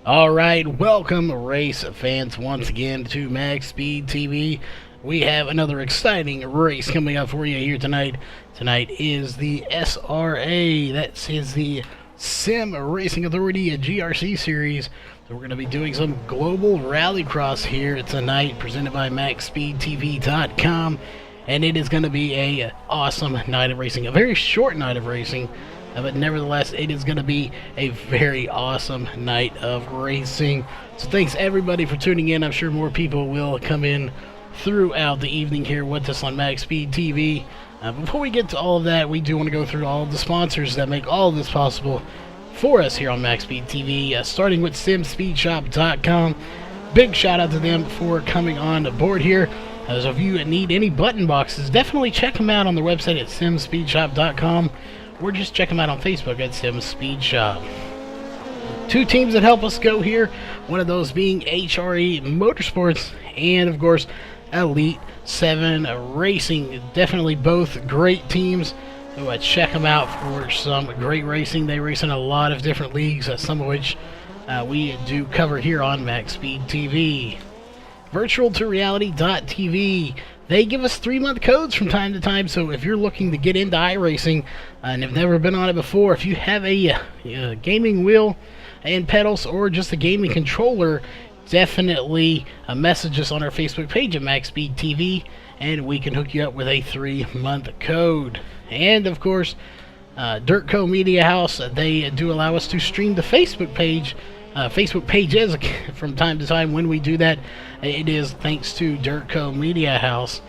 Alright, welcome race fans once again to MaxSpeedTV. We have another exciting race coming up for you here tonight. Tonight is the SRA, that is the Sim Racing Authority GRC series. So we're going to be doing some global rallycross here tonight, presented by MaxSpeedTV.com. And it is going to be a awesome night of racing, a very short night of racing. But nevertheless, it is going to be a very awesome night of racing. So thanks everybody for tuning in. I'm sure more people will come in throughout the evening here with us on Max Speed TV. Before we get to all of that, we do want to go through all of the sponsors that make all of this possible for us here on Max Speed TV, starting with SimSpeedShop.com. Big shout out to them for coming on board here. As if you need any button boxes, definitely check them out on their website at SimSpeedShop.com. Or just check them out on Facebook at Sim Speed Shop. Two teams that help us go here, one of those being HRE Motorsports and, of course, Elite 7 Racing. Definitely both great teams. So check them out for some great racing. They race in a lot of different leagues, some of which we do cover here on Max Speed TV. VirtualToReality.tv. They give us 3-month codes from time to time, so if you're looking to get into iRacing and have never been on it before, if you have a gaming wheel and pedals or just a gaming controller, definitely message us on our Facebook page at MaxSpeedTV, and we can hook you up with a 3-month code. And, of course, Dirtco Media House, they do allow us to stream the Facebook pages from time to time. When we do that, it is thanks to Dirtco Media House.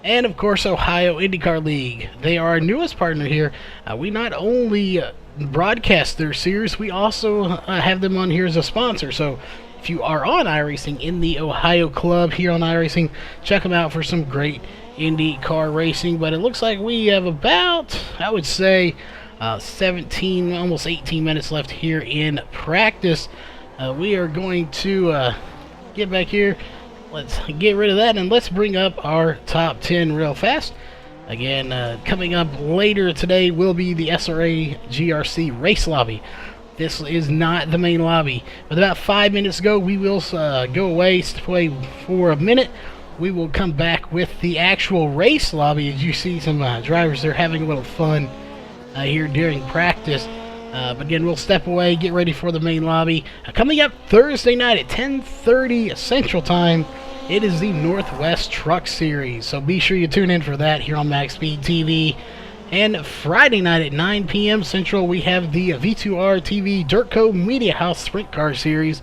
And of course, Ohio IndyCar League. They are our newest partner here. We not only broadcast their series, we also have them on here as a sponsor. So if you are on iRacing in the Ohio Club here on iRacing, check them out for some great IndyCar racing. But it looks like we have about, I would say, 17, almost 18 minutes left here in practice. We are going to get back here. Let's get rid of that, and let's bring up our top 10 real fast. Again, coming up later today will be the SRA GRC race lobby. This is not the main lobby. With about 5 minutes ago, we will go away, step away for a minute. We will come back with the actual race lobby. As you see some drivers, they're having a little fun here during practice. But again, we'll step away, get ready for the main lobby. Coming up Thursday night at 10:30 Central Time, it is the Northwest Truck Series. So be sure you tune in for that here on Max Speed TV. And Friday night at 9 p.m. Central, we have the V2R TV Dirtco Media House Sprint Car Series,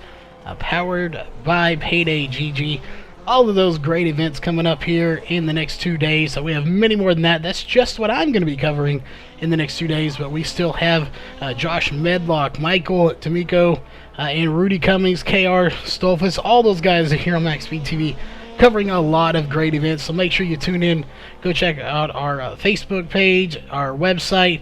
powered by Payday GG. All of those great events coming up here in the next 2 days. So we have many more than that. That's just what I'm going to be covering in the next 2 days. But we still have Josh Medlock, Michael Tamiko, and Rudy Cummings, KR Stolfus. All those guys are here on Max Speed TV covering a lot of great events. So make sure you tune in. Go check out our Facebook page, our website,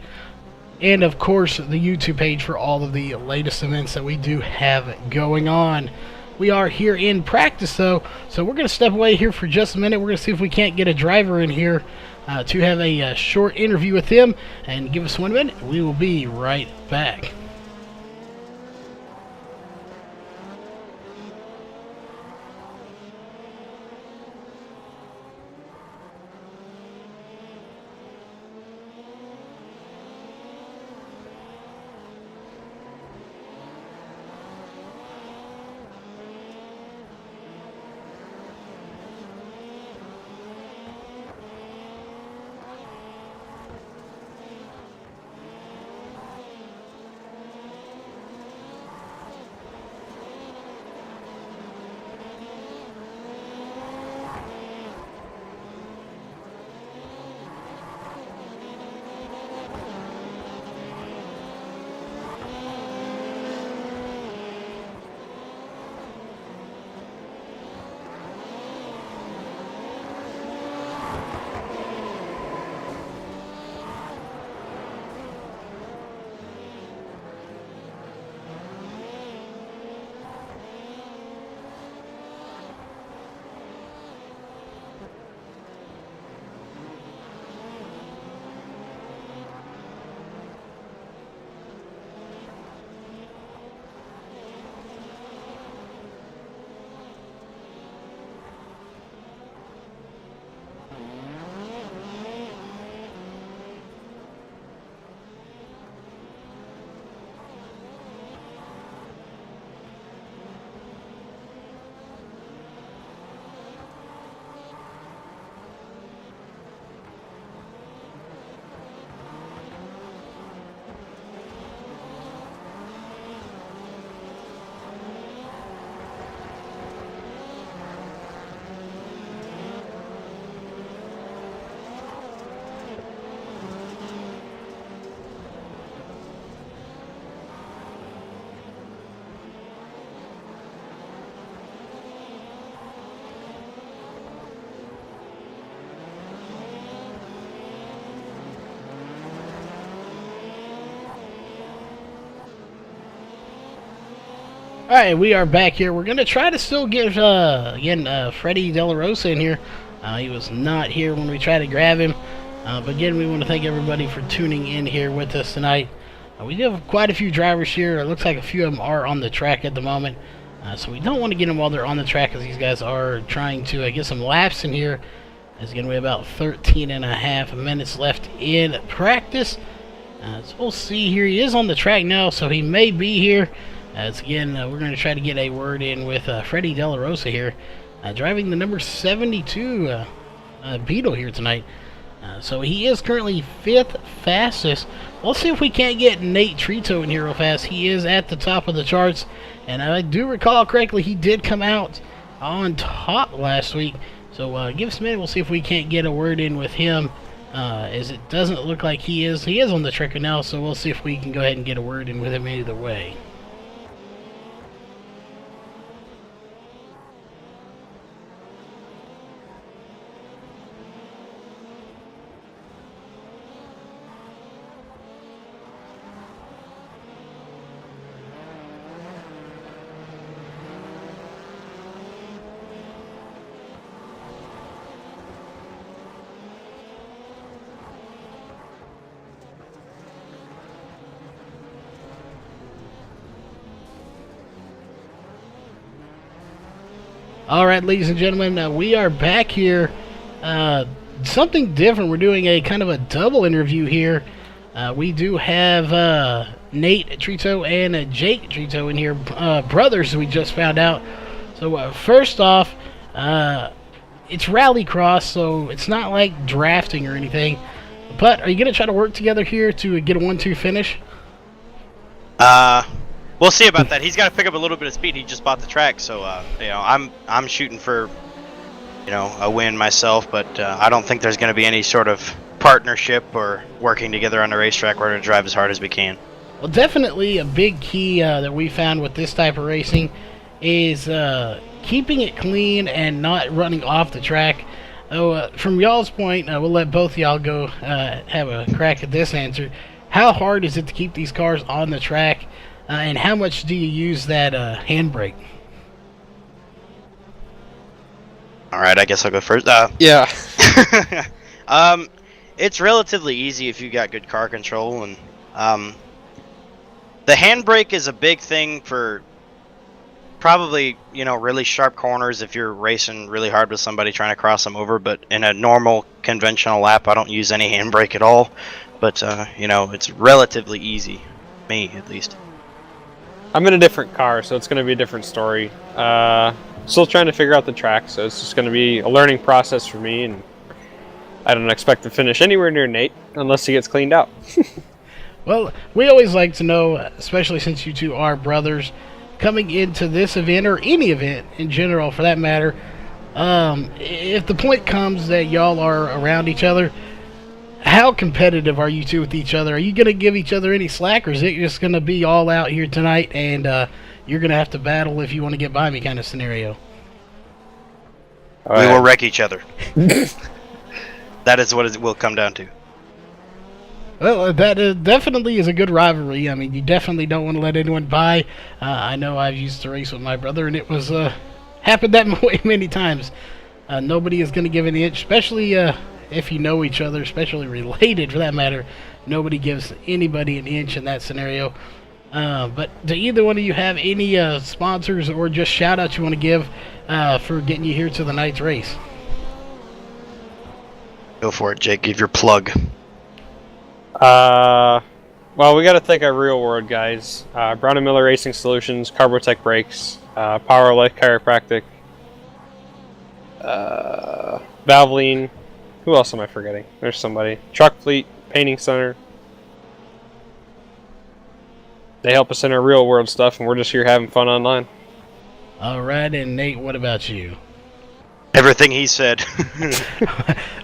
and of course the YouTube page for all of the latest events that we do have going on. We are here in practice, though, so we're going to step away here for just a minute. We're going to see if we can't get a driver in here to have a short interview with him, and give us 1 minute. We will be right back. Alright, we are back here. We're going to try to still get, again, Freddie De La Rosa in here. He was not here when we tried to grab him. But again, we want to thank everybody for tuning in here with us tonight. We do have quite a few drivers here. It looks like a few of them are on the track at the moment. So we don't want to get them while they're on the track, because these guys are trying to get some laps in here. There's going to be about 13 and a half minutes left in practice. So we'll see here. He is on the track now, so he may be here. As again, we're going to try to get a word in with Freddie De La Rosa here, driving the number 72 Beetle here tonight. So he is currently 5th fastest. Let's see if we can't get Nate Trito in here real fast. He is at the top of the charts, and I do recall correctly, he did come out on top last week. So give us a minute. We'll see if we can't get a word in with him, as it doesn't look like he is. He is on the tracker now, so we'll see if we can go ahead and get a word in with him either way. Alright, ladies and gentlemen, we are back here. Something different. We're doing a kind of a double interview here. We do have Nate Trito and Jake Trito in here, brothers, we just found out. So first off, it's rallycross, so it's not like drafting or anything. But are you going to try to work together here to get a 1-2 finish? We'll see about that. He's got to pick up a little bit of speed. He just bought the track, so you know, I'm shooting for, you know, a win myself. But I don't think there's going to be any sort of partnership or working together on the racetrack. We're going to drive as hard as we can. Well, definitely a big key that we found with this type of racing is keeping it clean and not running off the track. From y'all's point, we'll let both y'all go have a crack at this answer. How hard is it to keep these cars on the track? And how much do you use that handbrake? All right, I guess I'll go first. Yeah. It's relatively easy if you got good car control, and the handbrake is a big thing for probably, you know, really sharp corners if you're racing really hard with somebody trying to cross them over. But in a normal conventional lap, I don't use any handbrake at all. But you know, it's relatively easy, me at least. I'm in a different car, so it's going to be a different story. Still trying to figure out the track, so it's just going to be a learning process for me, and I don't expect to finish anywhere near Nate unless he gets cleaned out. Well, we always like to know, especially since you two are brothers, coming into this event, or any event in general for that matter, if the point comes that y'all are around each other, how competitive are you two with each other? Are you going to give each other any slack, or is it just going to be all out here tonight and you're going to have to battle if you want to get by me kind of scenario? We will wreck each other. That is what it will come down to. Well, that definitely is a good rivalry. I mean, you definitely don't want to let anyone by. I know I've used to race with my brother, and it was happened that way many times. Nobody is going to give an inch, especially if you know each other, especially related for that matter. Nobody gives anybody an inch in that scenario. But do either one of you have any sponsors or just shout outs you want to give for getting you here to the night's race? Go for it, Jake. Give your plug. Well, we got to thank our real world guys. Brown & Miller Racing Solutions, Carbotech Brakes, Power Life Chiropractic, Valvoline. Who else am I forgetting? There's somebody. Truck Fleet, Painting Center. They help us in our real world stuff, and we're just here having fun online. Alright, and Nate, what about you? Everything he said.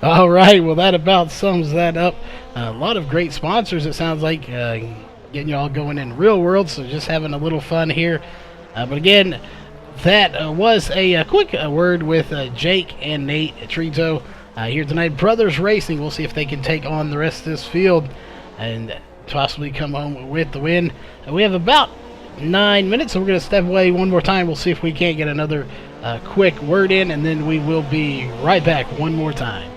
Alright, well that about sums that up. A lot of great sponsors, it sounds like, getting you all going in real world, so just having a little fun here. But again, that was a quick word with Jake and Nate Trito here tonight. Brothers Racing, we'll see if they can take on the rest of this field and possibly come home with the win. We have about 9 minutes. So we're going to step away one more time. We'll see if we can't get another quick word in, and then we will be right back one more time.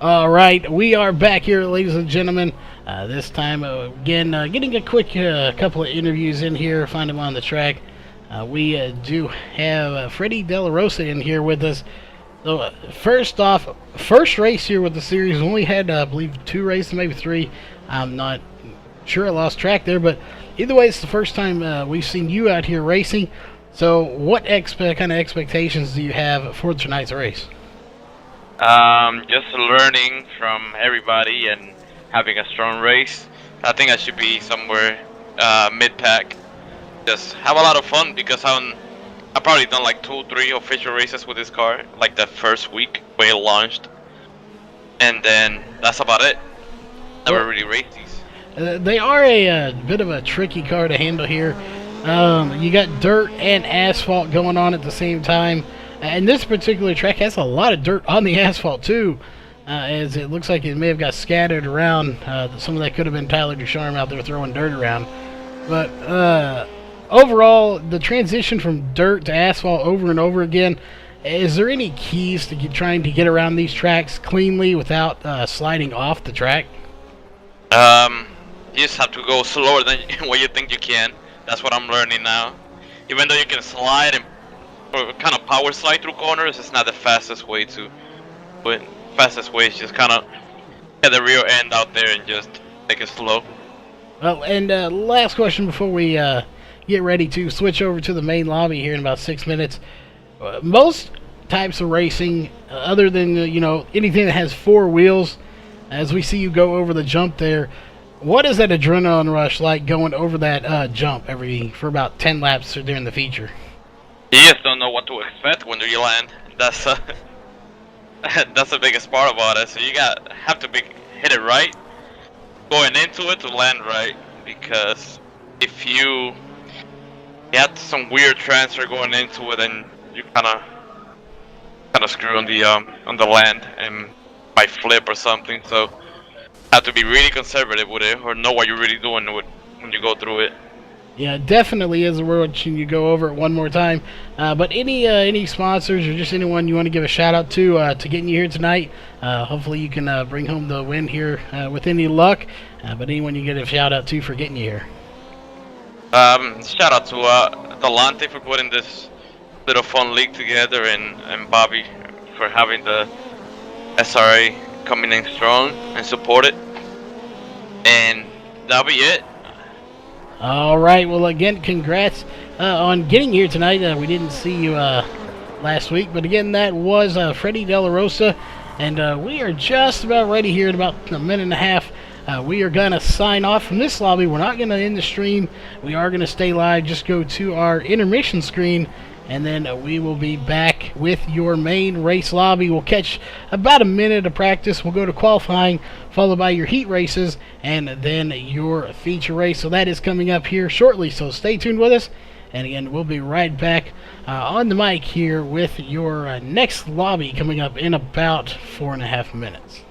All right, we are back here, ladies and gentlemen. This time, again, getting a quick couple of interviews in here, find them on the track. We do have Freddie De La Rosa in here with us. So, first off, first race here with the series. Only had, I believe, 2 races, maybe 3. I'm not sure, I lost track there, but either way, it's the first time we've seen you out here racing. So, what kind of expectations do you have for tonight's race? Just learning from everybody and having a strong race. I think I should be somewhere mid-pack. Just have a lot of fun because I've probably done like 2-3 official races with this car, like the first week when it launched, and then that's about it. Never really raced these. They are a bit of a tricky car to handle here. You got dirt and asphalt going on at the same time. And this particular track has a lot of dirt on the asphalt too, as it looks like it may have got scattered around. Some of that could have been Tyler Ducharme out there throwing dirt around. But overall, the transition from dirt to asphalt over and over again, is there any keys to trying to get around these tracks cleanly without sliding off the track? You just have to go slower than what you think you can. That's what I'm learning now. Even though you can slide and kind of power slide through corners, it's not the fastest way to. But fastest way is just kind of get the rear end out there and just take it slow. Well, and last question before we get ready to switch over to the main lobby here in about 6 minutes. Most types of racing, other than anything that has 4 wheels, as we see you go over the jump there, what is that adrenaline rush like going over that jump for about 10 laps during the feature? You just don't know what to expect when you land. That's that's the biggest part about it. So you have to hit it right going into it to land right, because if you had some weird transfer going into it, then you kind of screw on the land and might flip or something. So have to be really conservative with it, or know what you're really doing when you go through it. Yeah, definitely is. We're watching you go over it one more time. But any sponsors or just anyone you want to give a shout out to getting you here tonight? Hopefully you can bring home the win here with any luck. But anyone you get a shout out to for getting you here? Shout out to Delante for putting this little fun league together, and Bobby for having the SRA coming in strong and support it. And that'll be it. All right. Well, again, congrats on getting here tonight. We didn't see you last week, but again, that was Freddie De La Rosa, and we are just about ready here in about a minute and a half. We are going to sign off from this lobby. We're not going to end the stream. We are going to stay live. Just go to our intermission screen, and then we will be back with your main race lobby. We'll catch about a minute of practice. We'll go to qualifying, followed by your heat races, and then your feature race. So that is coming up here shortly, so stay tuned with us. And again, we'll be right back on the mic here with your next lobby coming up in about 4.5 minutes.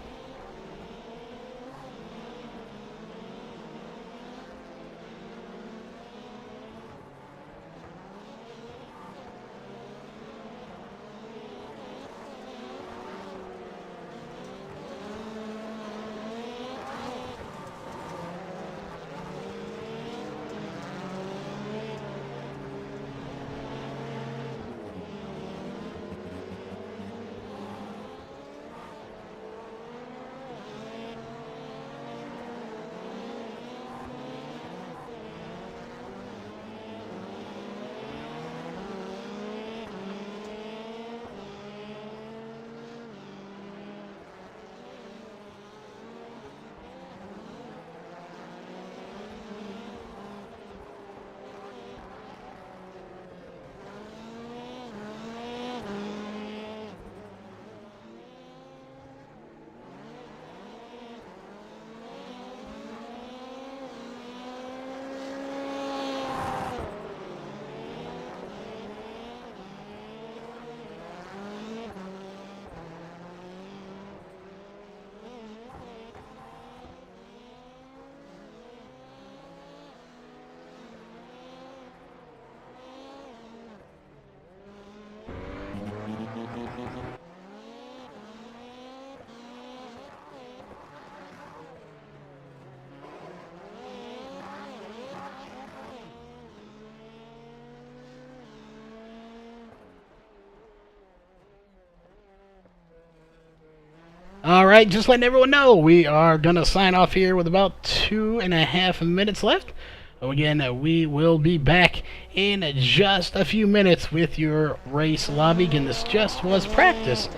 All right, just letting everyone know, we are going to sign off here with about 2.5 minutes left. So again, we will be back in just a few minutes with your race lobby. Again, this just was practice.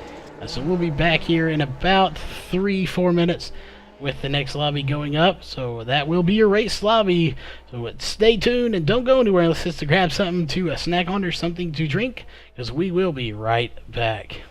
So we'll be back here in about 3-4 minutes with the next lobby going up. So that will be your race lobby. So stay tuned and don't go anywhere unless it's to grab something to snack on or something to drink, because we will be right back.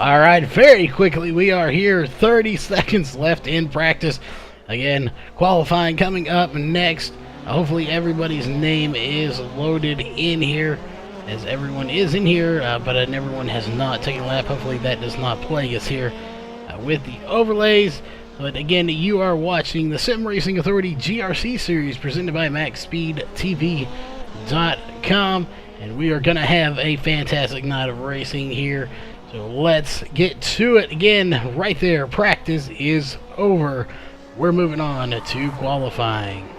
All right, very quickly, we are here. 30 seconds left in practice. Again, qualifying coming up next. Hopefully everybody's name is loaded in here, as everyone is in here, but everyone has not taken a lap. Hopefully that does not plague us here with the overlays. But again, you are watching the Sim Racing Authority GRC series presented by MaxSpeedTV.com, and we are going to have a fantastic night of racing here. So let's get to it. Again, right there, practice is over. We're moving on to qualifying.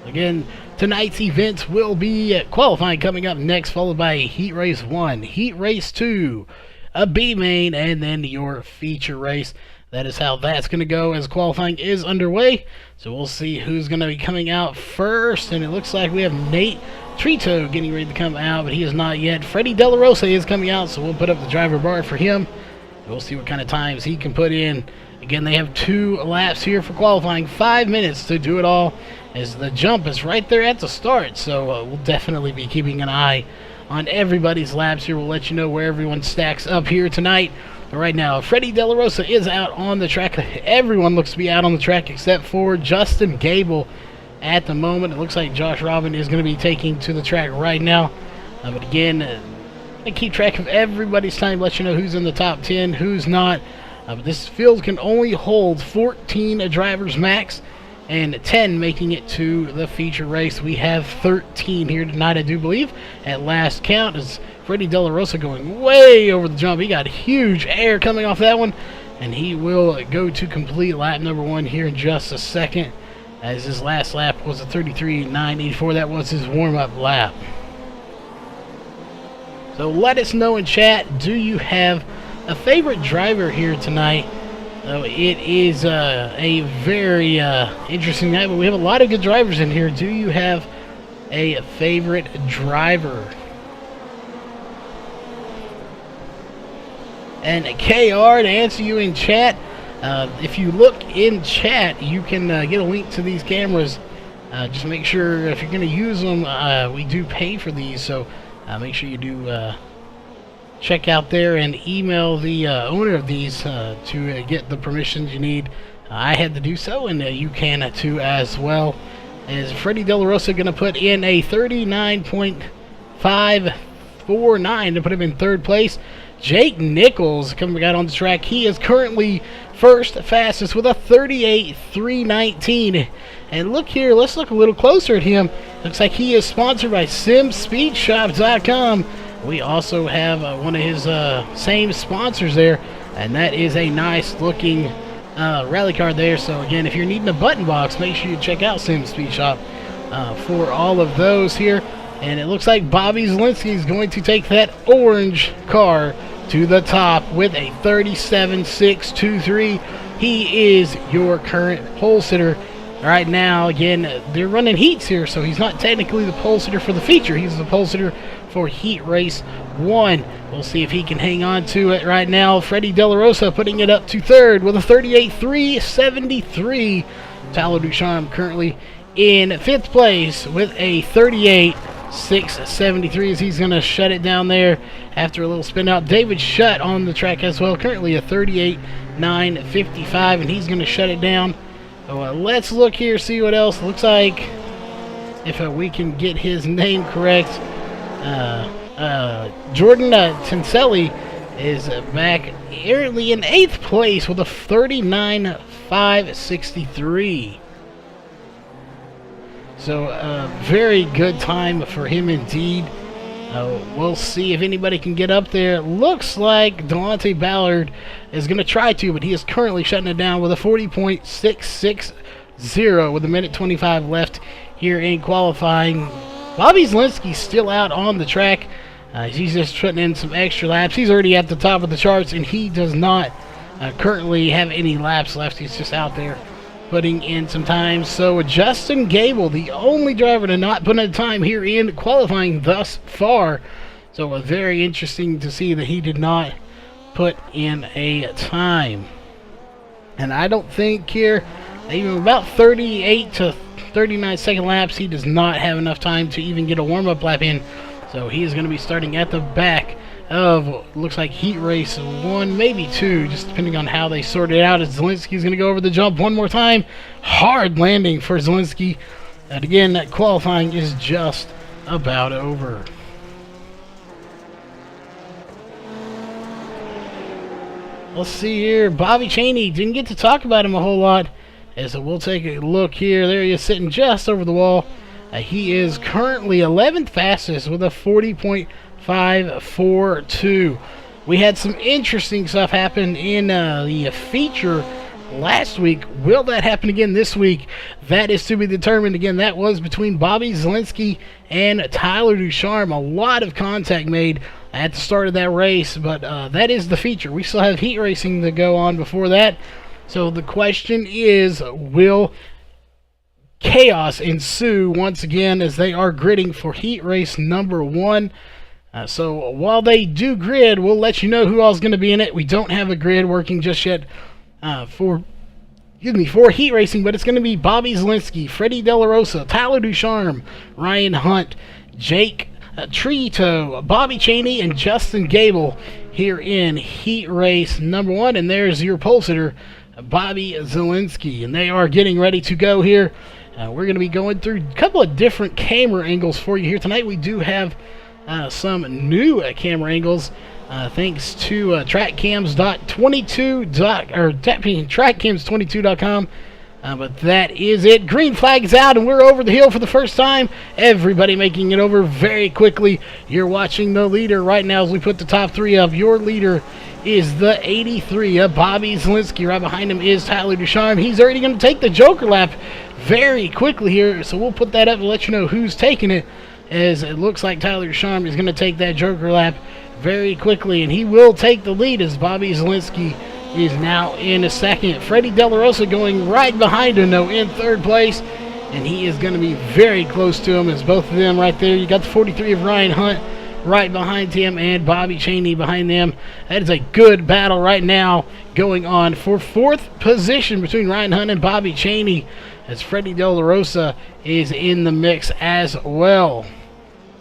Again, tonight's events will be qualifying coming up next, followed by Heat Race 1, Heat Race 2, a B main, and then your feature race. That is how that's going to go as qualifying is underway. So we'll see who's going to be coming out first. And it looks like we have Nate Trito getting ready to come out, but he is not yet. Freddie De La Rosa is coming out, so we'll put up the driver bar for him. We'll see what kind of times he can put in. Again, they have 2 laps here for qualifying, 5 minutes to do it all, as the jump is right there at the start. So we'll definitely be keeping an eye on everybody's laps here. We'll let you know where everyone stacks up here tonight. But right now, Freddie De La Rosa is out on the track. Everyone looks to be out on the track except for Justin Gable at the moment. It looks like Josh Robin is going to be taking to the track right now. But again, I keep track of everybody's time, let you know who's in the top 10, who's not. But this field can only hold 14 drivers max, and 10 making it to the feature race. We have 13 here tonight, I do believe, at last count. Is Freddie De La Rosa going way over the jump. He got huge air coming off that one, and he will go to complete lap number 1 here in just a second, as his last lap was a 33.984. That was his warm-up lap. So let us know in chat, do you have a favorite driver here tonight? It is a very interesting night, but we have a lot of good drivers in here. Do you have a favorite driver? And KR, to answer you in chat, if you look in chat, you can get a link to these cameras. Just make sure if you're going to use them, we do pay for these, so make sure you do check out there and email the owner of these to get the permissions you need. I had to do so, and you can too as well. Is Freddie De La Rosa going to put in a 39.549 to put him in 3rd place? Jake Nichols coming out on the track. He is currently first fastest with a 38.319. And look here, let's look a little closer at him. Looks like he is sponsored by SimSpeedShop.com. We also have one of his same sponsors there, and that is a nice looking rally card there. So again, if you're needing a button box, make sure you check out Sim Speed Shop for all of those here. And it looks like Bobby Zielinski is going to take that orange car to the top with a 37.623. He is your current pole sitter right now. Again, they're running heats here, so he's not technically the pole sitter for the feature. He's the pole sitter for Heat Race 1. We'll see if he can hang on to it right now. Freddie De La Rosa putting it up to 3rd with a 38.373. Tyler Ducharme currently in 5th place with a 38.673, as he's going to shut it down there after a little spin out. David Shutt on the track as well, currently a 38.955, and he's going to shut it down. So let's look here, see what else. Looks like, if we can get his name correct, Jordan Tinselli is back early in 8th place with a 39.563. So very good time for him indeed. We'll see if anybody can get up there. Looks like Delonte Ballard is going to try to, but he is currently shutting it down with a 40.660 with a minute 25 left here in qualifying. Bobby Zielinski's still out on the track. He's just putting in some extra laps. He's already at the top of the charts, and he does not currently have any laps left. He's just out there putting in some time. So Justin Gable, the only driver to not put in a time here in qualifying thus far. So very interesting to see that he did not put in a time. And I don't think here, even about 38 to 39 second laps, he does not have enough time to even get a warm-up lap in. So he is going to be starting at the back of, looks like heat race 1, maybe 2, just depending on how they sort it out. As Zielinski's going to go over the jump one more time. Hard landing for Zielinski. And again, that qualifying is just about over. Let's see here. Bobby Cheney, didn't get to talk about him a whole lot. As we'll take a look here. There he is sitting just over the wall. He is currently 11th fastest with a 40.542. We had some interesting stuff happen in the feature last week. Will that happen again this week? That is to be determined. Again, that was between Bobby Zielinski and Tyler Ducharme. A lot of contact made at the start of that race, but that is the feature. We still have heat racing to go on before that. So the question is, will chaos ensue once again as they are gridding for heat race number 1? So while they do grid, we'll let you know who all's going to be in it. We don't have a grid working just yet for heat racing, but it's going to be Bobby Zielinski, Freddie De La Rosa, Tyler Ducharme, Ryan Hunt, Jake Trito, Bobby Cheney, and Justin Gable here in heat race number 1. And there's your pole sitter, Bobby Zielinski, and they are getting ready to go here. We're going to be going through a couple of different camera angles for you here tonight. We do have some new camera angles thanks to trackcams22.com. But that is it. Green flag is out, and we're over the hill for the first time. Everybody making it over very quickly. You're watching the leader right now as we put the top 3 up. Your leader is the 83 of Bobby Zielinski. Right behind him is Tyler Ducharme. He's already going to take the Joker lap very quickly here, so we'll put that up to let you know who's taking it, as it looks like Tyler Ducharme is going to take that Joker lap very quickly, and he will take the lead as Bobby Zielinski is now in a second. Freddie De La Rosa going right behind him, though, in 3rd place, and he is going to be very close to him as both of them right there. You got the 43 of Ryan Hunt right behind him and Bobby Cheney behind them. That is a good battle right now going on for 4th position between Ryan Hunt and Bobby Cheney, as Freddie De La Rosa is in the mix as well.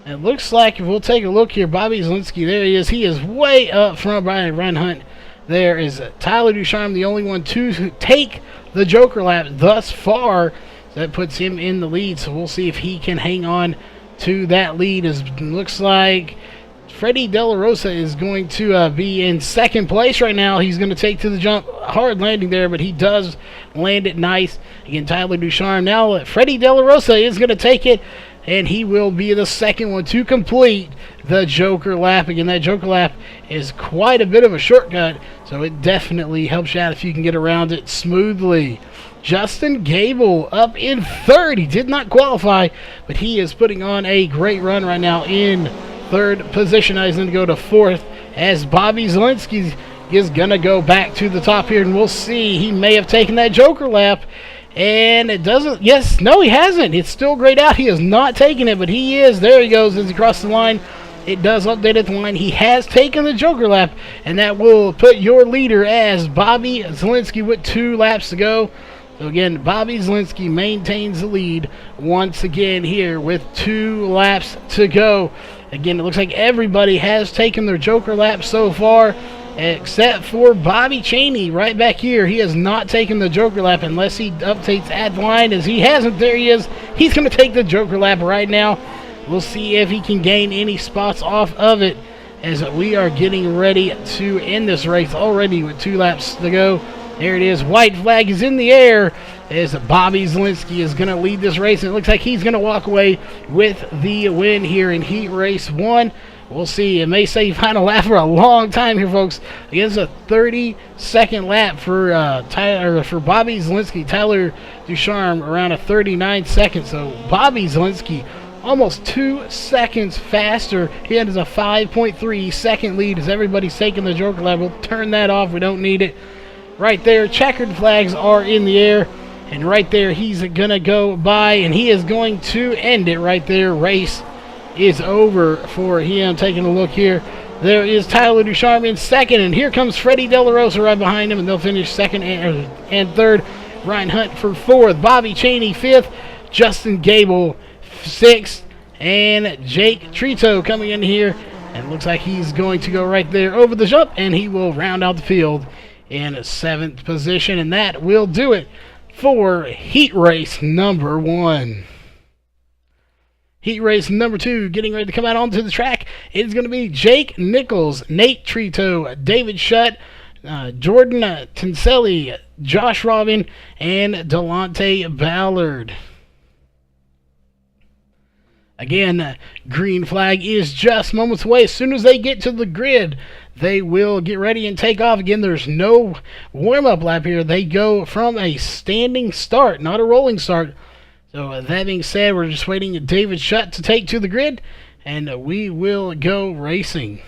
It looks like, if we'll take a look here, Bobby Zielinski, there he is. He is way up front by Ryan Hunt. There is Tyler Ducharme, the only one to take the Joker lap thus far. So that puts him in the lead, so we'll see if he can hang on to that lead. As it looks like Freddie De La Rosa is going to be in 2nd place right now. He's going to take to the jump. Hard landing there, but he does land it nice. Again, Tyler Ducharme. Now Freddie De La Rosa is going to take it, and he will be the 2nd one to complete the Joker lap. Again, that Joker lap is quite a bit of a shortcut, so it definitely helps you out if you can get around it smoothly. Justin Gable up in 3rd. He did not qualify, but he is putting on a great run right now in 3rd position. He's going to go to 4th as Bobby Zielinski is going to go back to the top here, and we'll see. He may have taken that Joker lap, and it doesn't. Yes, no, he hasn't. It's still grayed out. He has not taken it, but he is. There he goes as he crosses the line. It does update at the line. He has taken the Joker lap, and that will put your leader as Bobby Zielinski with 2 laps to go. So again, Bobby Zielinski maintains the lead once again here with 2 laps to go. Again, it looks like everybody has taken their Joker lap so far, except for Bobby Cheney right back here. He has not taken the Joker lap unless he updates at the line, as he hasn't. There he is. He's going to take the Joker lap right now. We'll see if he can gain any spots off of it, as we are getting ready to end this race already with 2 laps to go. There it is. White flag is in the air as Bobby Zielinski is going to lead this race. And it looks like he's going to walk away with the win here in Heat Race 1. We'll see. It may say final lap for a long time here, folks. Against a 30-second lap for Bobby Zielinski. Tyler Ducharme around a 39 seconds. So Bobby Zielinski almost 2 seconds faster. He has a 5.3 second lead as everybody's taking the Joker lap. We'll turn that off. We don't need it. Right there, checkered flags are in the air. And right there, he's going to go by, and he is going to end it right there. Race is over for him. Taking a look here. There is Tyler Ducharme in 2nd, and here comes Freddie De La Rosa right behind him, and they'll finish 2nd and 3rd. Ryan Hunt for 4th. Bobby Cheney 5th. Justin Gable 6th. and Jake Trito coming in here. And it looks like he's going to go right there over the jump, and he will round out the field in 7th position. And that will do it for heat race number 1. Heat race number 2, getting ready to come out onto the track. It is going to be Jake Nichols, Nate Trito, David Shutt, Jordan Tinselli, Josh Robin, and Delonte Ballard. Again, green flag is just moments away. As soon as they get to the grid, they will get ready and take off. Again, there's no warm-up lap here. They go from a standing start, not a rolling start. So that being said, we're just waiting for David Shutt to take to the grid, and we will go racing.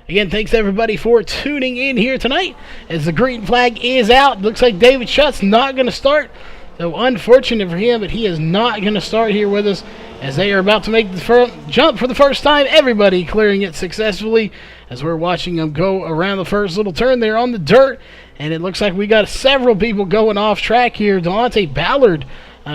Again, thanks everybody for tuning in here tonight. As the green flag is out, looks like David Shutt's not going to start. So unfortunate for him, but he is not going to start here with us as they are about to make the jump for the first time. Everybody clearing it successfully as we're watching them go around the first little turn there on the dirt. And it looks like we got several people going off track here. Delonte Ballard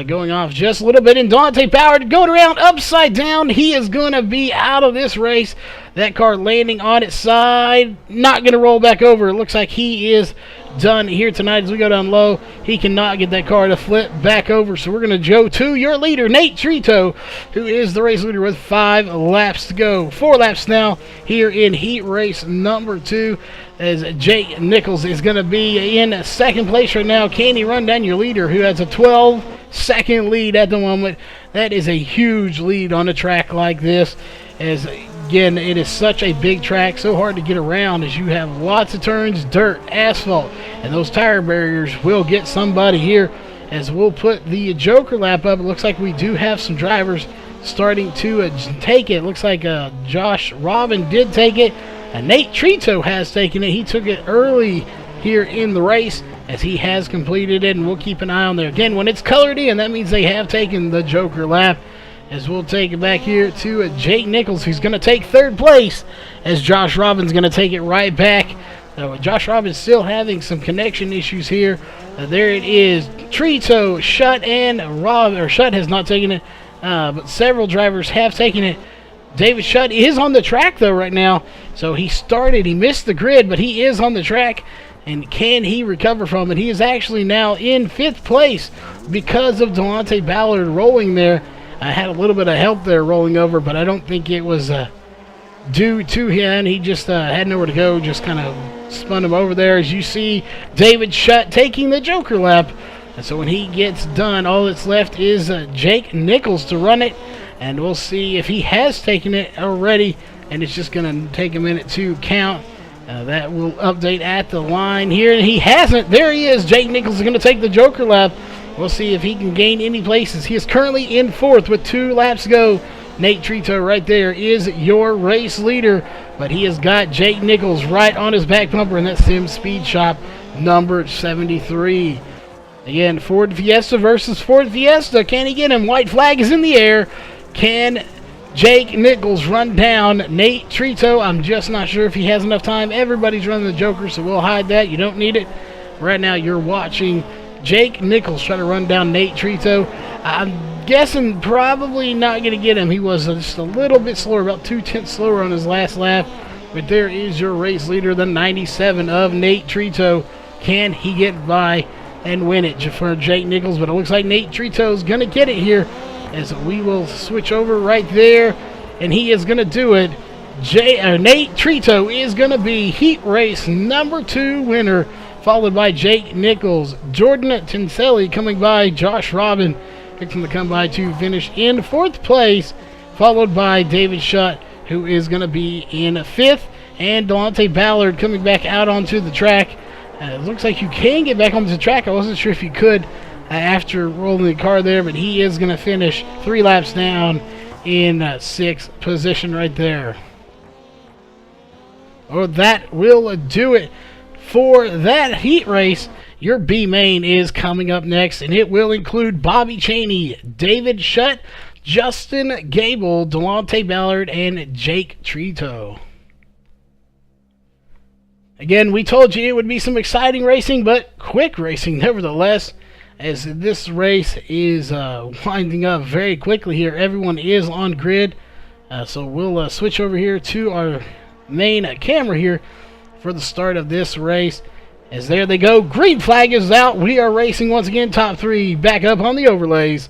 going off just a little bit. And Delonte Ballard going around upside down. He is going to be out of this race. That car landing on its side. Not going to roll back over. It looks like he is done here tonight as we go down low. He cannot get that car to flip back over. So we're going to go to your leader, Nate Trito, who is the race leader with 5 laps to go. 4 laps now here in heat race number 2. As Jake Nichols is going to be in 2nd place right now. Can he run down your leader, who has a 12-second lead at the moment? That is a huge lead on a track like this. As again, it is such a big track, so hard to get around as you have lots of turns, dirt, asphalt, and those tire barriers will get somebody here. As we'll put the Joker lap up, it looks like we do have some drivers starting to take it. Looks like Josh Robin did take it. Nate Trito has taken it. He took it early here in the race as he has completed it, and we'll keep an eye on there. Again, when it's colored in, that means they have taken the Joker lap. As we'll take it back here to Jake Nichols, who's going to take 3rd place, as Josh Robin's going to take it right back. Josh Robin's still having some connection issues here. There it is. Trito, Shutt, and Shutt has not taken it, but several drivers have taken it. David Shutt is on the track, though, right now. So he started. He missed the grid, but he is on the track. And can he recover from it? He is actually now in 5th place because of Delonte Ballard rolling there. I had a little bit of help there rolling over, but I don't think it was due to him. He just had nowhere to go, just kind of spun him over there. As you see, David Shutt taking the Joker lap. And so when he gets done, all that's left is Jake Nichols to run it. And we'll see if he has taken it already, and it's just going to take a minute to count. That will update at the line here, and he hasn't. There he is. Jake Nichols is going to take the Joker lap. We'll see if he can gain any places. He is currently in 4th with 2 laps to go. Nate Trito right there is your race leader, but he has got Jake Nichols right on his back bumper, and that's Sim Speed Shop number 73. Again, Ford Fiesta versus Ford Fiesta. Can he get him? White flag is in the air. Can Jake Nichols run down Nate Trito? I'm just not sure if he has enough time. Everybody's running the Joker, so we'll hide that. You don't need it. Right now you're watching Jake Nichols try to run down Nate Trito. I'm guessing probably not going to get him. He was just a little bit slower, about 2/10 slower on his last lap. But there is your race leader, the 97 of Nate Trito. Can he get by and win it for Jake Nichols? But it looks like Nate Trito is going to get it here, as we will switch over right there, and he is going to do it. Nate Trito is going to be heat race number 2 winner, followed by Jake Nichols. Jordan Tinselli coming by. Josh Robin fixing to come by to finish in 4th place, followed by David Shutt, who is going to be in 5th, and Delonte Ballard coming back out onto the track. It looks like you can get back onto the track. I wasn't sure if you could after rolling the car there, but he is going to finish 3 laps down in 6th position right there. Oh, that will do it for that heat race. Your B main is coming up next, and it will include Bobby Chaney, David Shutt, Justin Gable, Delonte Ballard, and Jake Trito. Again, we told you it would be some exciting racing, but quick racing nevertheless. as this race is winding up very quickly here. Everyone is on grid, so we'll switch over here to our main camera here for the start of this race. As there they go, green flag is out. We are racing once again, top 3 back up on the overlays.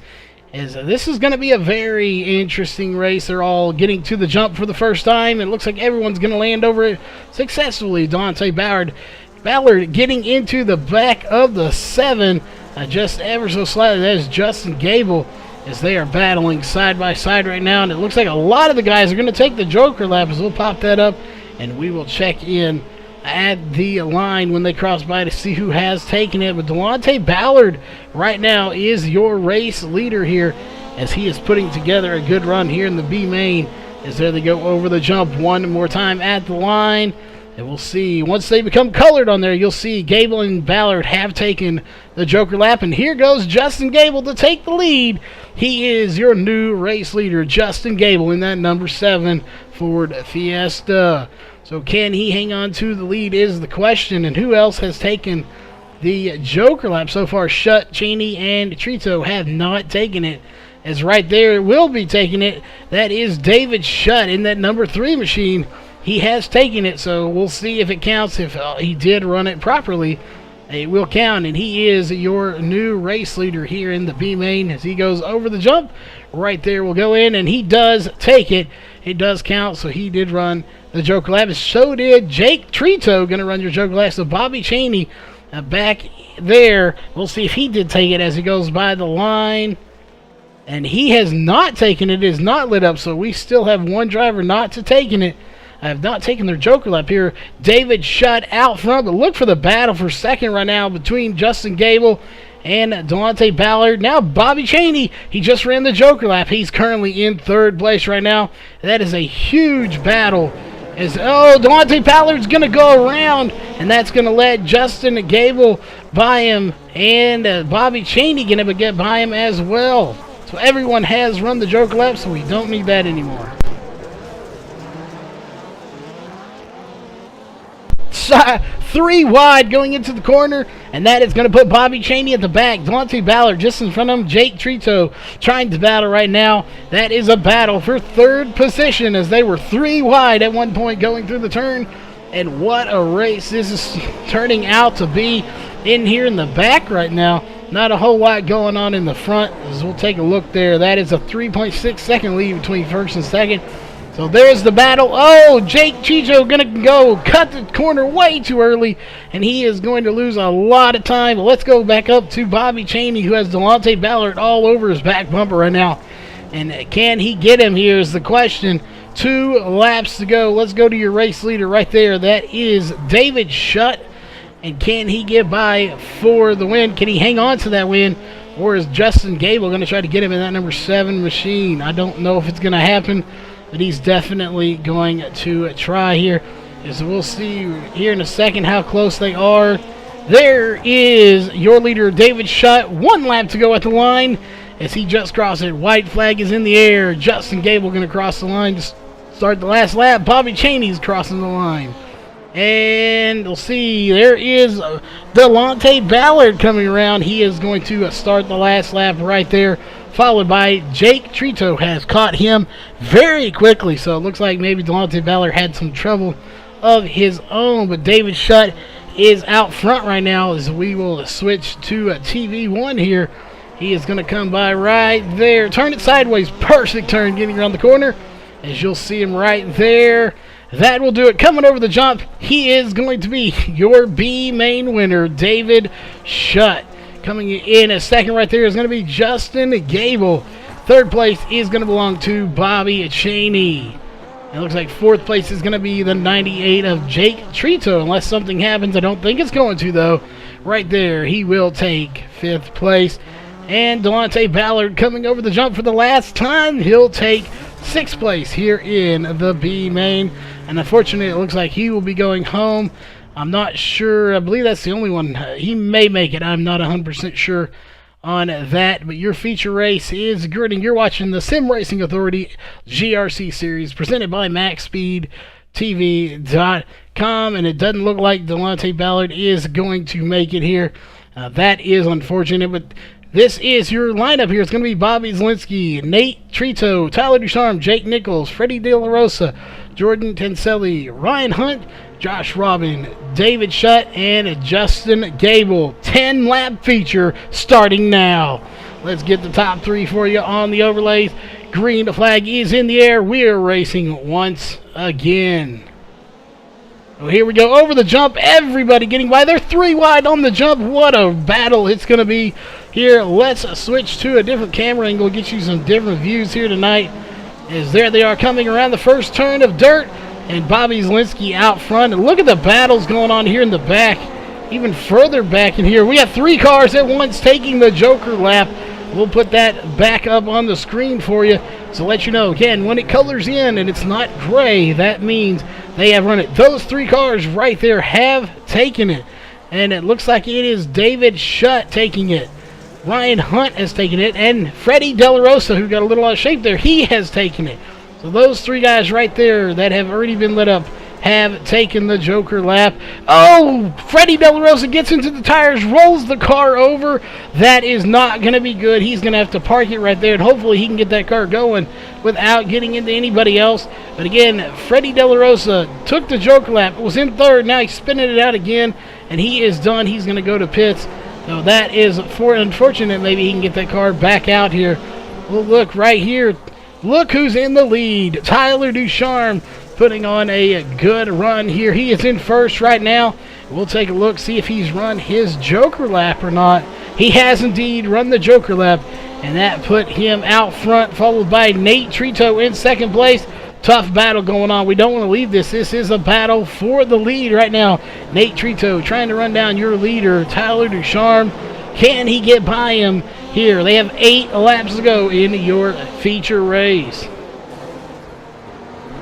As this is going to be a very interesting race. They're all getting to the jump for the first time. It looks like everyone's going to land over it successfully. Dante Ballard getting into the back of the 7, just ever so slightly. That is Justin Gable, as they are battling side by side right now. And it looks like a lot of the guys are going to take the Joker lap, as we'll pop that up and we will check in at the line when they cross by to see who has taken it. But Delonte Ballard right now is your race leader here, as he is putting together a good run here in the B main. As there they go over the jump one more time at the line. And we'll see, once they become colored on there, you'll see Gable and Ballard have taken the Joker lap. And here goes Justin Gable to take the lead. He is your new race leader, Justin Gable, in that number 7 Ford Fiesta. So can he hang on to the lead is the question. And who else has taken the Joker lap so far? Shutt, Cheney, and Trito have not taken it. As right there will be taking it, that is David Shutt in that number 3 machine. He has taken it, so we'll see if it counts. If he did run it properly, it will count. And he is your new race leader here in the B main. As he goes over the jump, right there will go in, and he does take it. It does count, so he did run the Joker lap. So did Jake Trito, going to run your Joker lap. So Bobby Cheney back there. We'll see if he did take it as he goes by the line. And he has not taken it. It is not lit up, so we still have one driver not to taking it. I have not taken their Joker lap here. David Shutt out front, but look for the battle for second right now between Justin Gable and Delonte Ballard. Now Bobby Cheney, he just ran the Joker lap. He's currently in 3rd place right now. That is a huge battle. As Delonte Ballard's going to go around, and that's going to let Justin Gable by him, and Bobby Cheney going to get by him as well. So everyone has run the Joker lap, so we don't need that anymore. 3 wide going into the corner, and that is going to put Bobby Cheney at the back. Delonte Ballard just in front of him. Jake Trito trying to battle right now. That is a battle for 3rd position, as they were 3 wide at one point going through the turn. And what a race this is turning out to be in here in the back right now. Not a whole lot going on in the front, as we'll take a look there. That is a 3.6 second lead between 1st and 2nd. So there's the battle. Jake Chicho going to go cut the corner way too early, and he is going to lose a lot of time. But let's go back up to Bobby Cheney, who has Delonte Ballard all over his back bumper right now. And can he get him here is the question. 2 laps to go. Let's go to your race leader right there. That is David Shutt. And can he get by for the win? Can he hang on to that win? Or is Justin Gable going to try to get him in that number 7 machine? I don't know if it's going to happen, but he's definitely going to try here. So we'll see here in a second how close they are. There is your leader, David Shutt. 1 lap to go at the line as he just crossed it. White flag is in the air. Justin Gable going to cross the line to start the last lap. Bobby Cheney's crossing the line. And we'll see, there is Delonte Ballard coming around. He is going to start the last lap right there, followed by Jake Trito has caught him very quickly. So it looks like maybe Delonte Ballard had some trouble of his own. But David Shutt is out front right now, as we will switch to a TV1 here. He is going to come by right there. Turn it sideways. Perfect turn getting around the corner, as you'll see him right there. That will do it. Coming over the jump, he is going to be your B main winner, David Shutt. Coming in a second right there is going to be Justin Gable. 3rd place is going to belong to Bobby Cheney. It looks like 4th place is going to be the 98 of Jake Trito, unless something happens. I don't think it's going to, though. Right there, he will take 5th place. And Delonte Ballard coming over the jump for the last time. He'll take 6th place here in the B main. And unfortunately, it looks like he will be going home. I'm not sure. I believe that's the only one. He may make it. I'm not 100% sure on that. But your feature race is gridding. You're watching the Sim Racing Authority GRC series presented by MaxSpeedTV.com. And it doesn't look like Delonte Ballard is going to make it here. That is unfortunate, but this is your lineup here. It's going to be Bobby Zielinski, Nate Trito, Tyler Ducharme, Jake Nichols, Freddie De La Rosa, Jordan Tenselli, Ryan Hunt, Josh Robin, David Shutt, and Justin Gable. 10-lap feature starting now. Let's get the top 3 for you on the overlays. Green flag is in the air. We are racing once again. Oh, here we go. Over the jump. Everybody getting by. They're 3 wide on the jump. What a battle it's going to be here. Let's switch to a different camera angle. Get you some different views here tonight. As there they are coming around the first turn of dirt. And Bobby Zielinski out front. And look at the battles going on here in the back. Even further back in here. We got 3 cars at once taking the Joker lap. We'll put that back up on the screen for you to let you know. Again, when it colors in and it's not gray, that means they have run it. Those 3 cars right there have taken it. And it looks like it is David Shutt taking it. Ryan Hunt has taken it. And Freddie De La Rosa, who got a little out of shape there, he has taken it. So those 3 guys right there that have already been lit up have taken the Joker lap. Oh, Freddie De La Rosa gets into the tires, rolls the car over. That is not going to be good. He's going to have to park it right there, and hopefully he can get that car going without getting into anybody else. But again, Freddie De La Rosa took the Joker lap, was in third. Now he's spinning it out again, and he is done. He's going to go to pits. So that is unfortunate. Maybe he can get that car back out here. Well, look right here. Look who's in the lead. Tyler Ducharme putting on a good run here. He is in first right now. We'll take a look, see if he's run his Joker lap or not. He has indeed run the Joker lap, and that put him out front, followed by Nate Trito in second place. Tough battle going on. We don't want to leave this. This is a battle for the lead right now. Nate Trito trying to run down your leader, Tyler Ducharme. Can he get by him here? They have 8 laps to go in your feature race.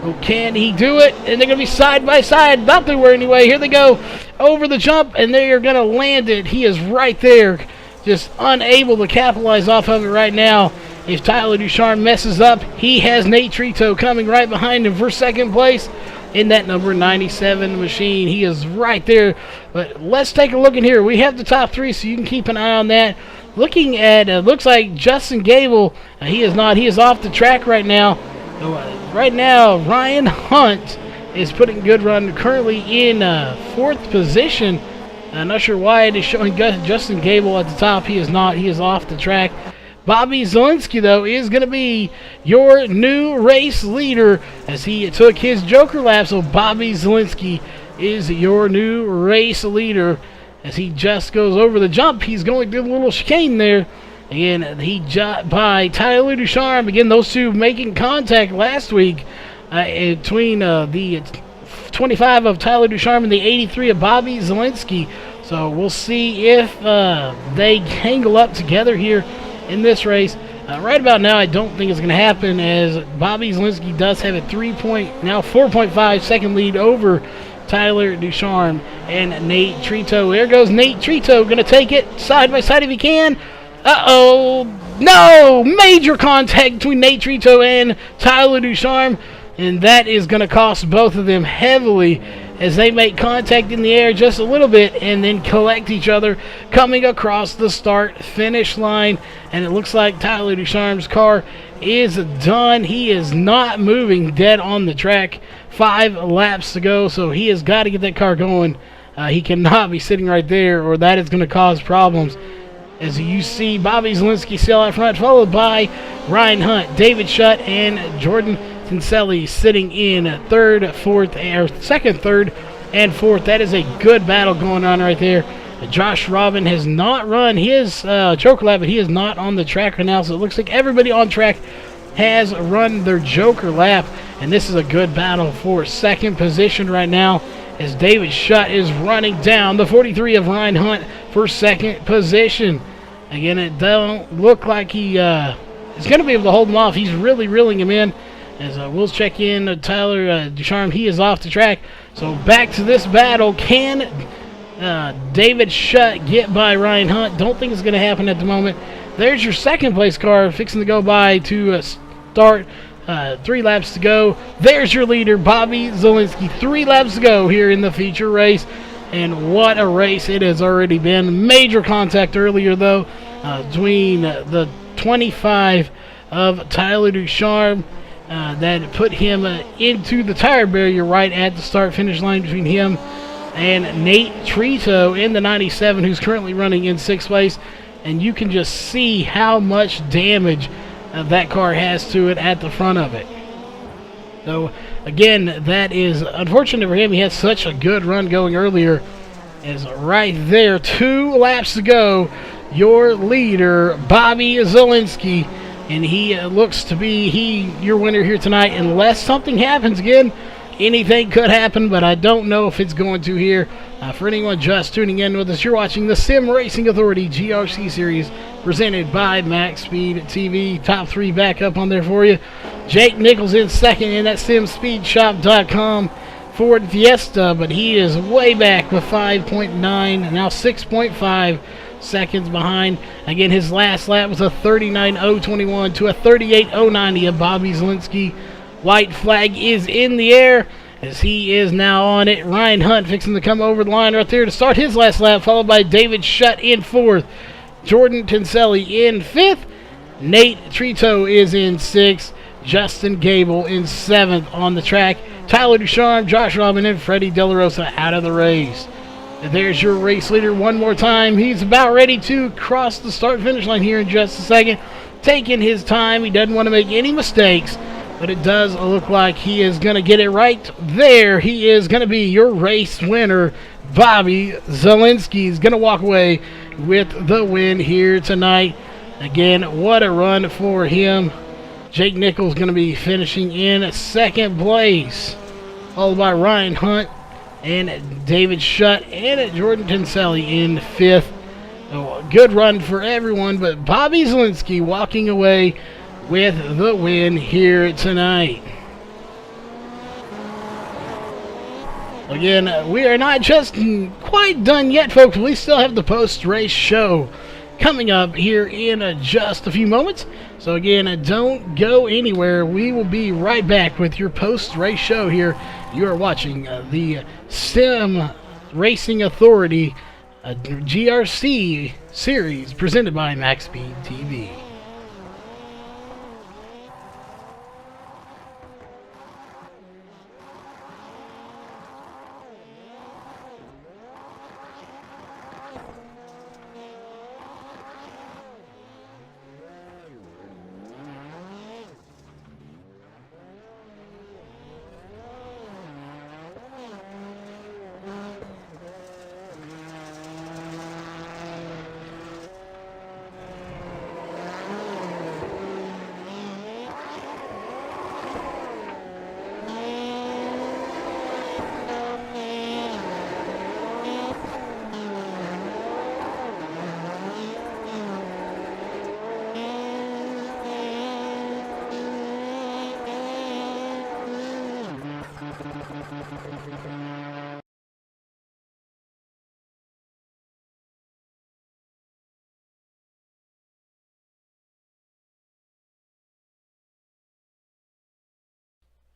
Oh, can he do it? And they're going to be side by side. Thought they were anyway. Here they go over the jump, and they are going to land it. He is right there, just unable to capitalize off of it right now. If Tyler Ducharme messes up, he has Nate Trito coming right behind him for second place in that number 97 machine. He is right there. But let's take a look in here. We have the top 3, so you can keep an eye on that. Looking at, looks like Justin Gable, he is not. He is off the track right now. Right now, Ryan Hunt is putting good run, currently in 4th position. I'm not sure why it is showing Justin Gable at the top. He is not. He is off the track. Bobby Zielinski, though, is going to be your new race leader as he took his Joker lap. So Bobby Zielinski is your new race leader as he just goes over the jump. He's going through the little chicane there. Again, he jumped by Tyler Ducharme. Again, those 2 making contact last week between the 25 of Tyler Ducharme and the 83 of Bobby Zielinski. So we'll see if they tangle up together here in this race. Right about now, I don't think it's going to happen, as Bobby Zielinski does have a 4.5 second lead over Tyler Ducharme and Nate Trito. There goes Nate Trito, going to take it side by side if he can. Uh-oh, no! Major contact between Nate Trito and Tyler Ducharme, and that is going to cost both of them heavily as they make contact in the air just a little bit and then collect each other coming across the start-finish line. And it looks like Tyler Ducharme's car is done. He is not moving, dead on the track. 5 laps to go, so he has got to get that car going. He cannot be sitting right there, or that is going to cause problems. As you see Bobby Zielinski still out front, followed by Ryan Hunt, David Shutt, and Jordan Tenselli sitting in second, third, and fourth. That is a good battle going on right there. Josh Robin has not run his Joker lap, but he is not on the track right now, so it looks like everybody on track has run their Joker lap, and this is a good battle for second position right now as David Shutt is running down the 43 of Ryan Hunt for second position. Again, it don't look like he is going to be able to hold him off. He's really reeling him in. As we'll check in Tyler Ducharme, he is off the track. So back to this battle. Can David Shutt get by Ryan Hunt? Don't think it's going to happen at the moment. There's your second place car fixing to go by to start. 3 laps to go. There's your leader, Bobby Zielinski. 3 laps to go here in the feature race. And what a race it has already been. Major contact earlier, though, between the 25 of Tyler Ducharme that put him into the tire barrier right at the start-finish line between him and Nate Trito in the 97, who's currently running in 6th place. And you can just see how much damage that car has to it at the front of it. So, again, that is unfortunate for him. He had such a good run going earlier. Is right there, 2 laps to go. Your leader, Bobby Zielinski, and he looks to be your winner here tonight. Unless something happens again, anything could happen, but I don't know if it's going to here. For anyone just tuning in with us, you're watching the Sim Racing Authority GRC Series presented by MaxSpeedTV. Top 3 back up on there for you. Jake Nichols in second in that SimSpeedShop.com Ford Fiesta, but he is way back with 5.9, now 6.5 seconds behind. Again, his last lap was a 39.021 to a 38.090 of Bobby Zielinski. White flag is in the air as he is now on it. Ryan Hunt fixing to come over the line right there to start his last lap, followed by David Shutt in 4th. Jordan Tinselli in 5th. Nate Trito is in 6th. Justin Gable in 7th on the track. Tyler Ducharme, Josh Robin, and Freddie De La Rosa out of the race. There's your race leader one more time. He's about ready to cross the start-finish line here in just a second. Taking his time. He doesn't want to make any mistakes. But it does look like he is going to get it right there. He is going to be your race winner. Bobby Zielinski is going to walk away with the win here tonight. Again, what a run for him. Jake Nichols going to be finishing in 2nd place, followed by Ryan Hunt and David Shutt and Jordan Tinselli in 5th. So a good run for everyone, but Bobby Zielinski walking away with the win here tonight. Again, we are not just quite done yet, folks. We still have the post-race show coming up here in just a few moments. So again, don't go anywhere. We will be right back with your post-race show here. You are watching the Sim Racing Authority GRC series presented by MaxSpeedTV.